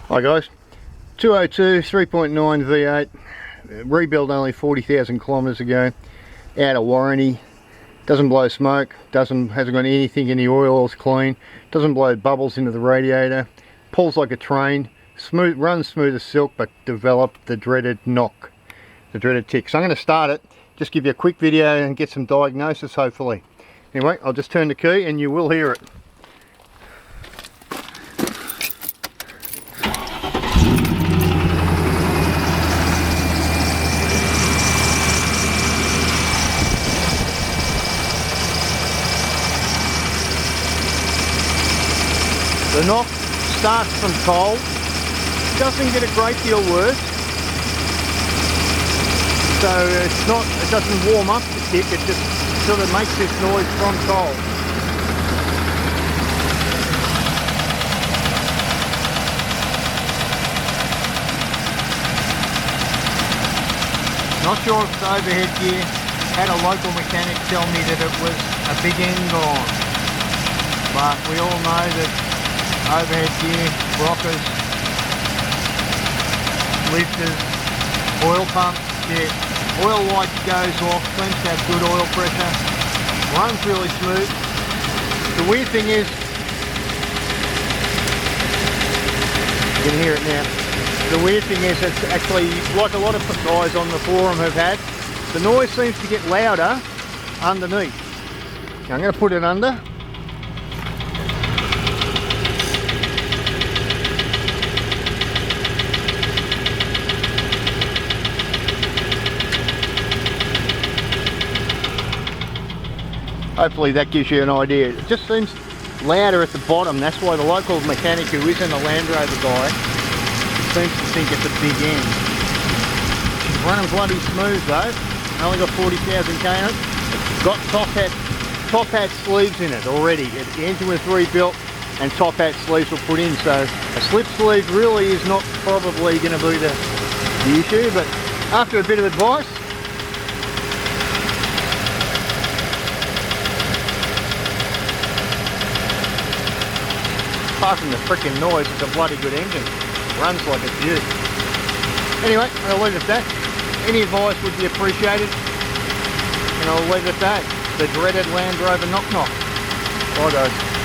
Hi guys, 202 3.9 V8, rebuilt only 40,000 kilometers ago, out of warranty, doesn't blow smoke, hasn't got anything in the oil's clean, doesn't blow bubbles into the radiator, pulls like a train, runs smooth as silk, but developed the dreaded knock, the dreaded tick. So I'm going to start it, just give you a quick video and get some diagnosis hopefully. Anyway, I'll just turn the key and you will hear it. The knock starts from cold, doesn't get a great deal worse, so it doesn't warm up the tick, it just sort of makes this noise from cold. Not sure if it's overhead gear. Had a local mechanic tell me that it was a big end gone, but we all know that overhead gear, rockers, lifters, oil pumps, yeah, oil light goes off, seems to have good oil pressure, runs really smooth. The weird thing is, you can hear it now, the weird thing is it's actually, like a lot of guys on the forum have had, the noise seems to get louder underneath. Now I'm going to put it under. Hopefully that gives you an idea. It just seems louder at the bottom. That's why the local mechanic, who isn't a Landrover guy, seems to think it's a big end. It's running bloody smooth though. Only got 40,000 k in it. It's got top hat sleeves in it already. The engine was rebuilt and top hat sleeves were put in. So a slip sleeve really is not probably going to be the issue. But after a bit of advice, apart from the freaking noise, it's a bloody good engine. Runs like a dude. Anyway, I'll leave it at that. Any advice would be appreciated. And I'll leave it at that. The dreaded Landrover knock knock. Bye guys.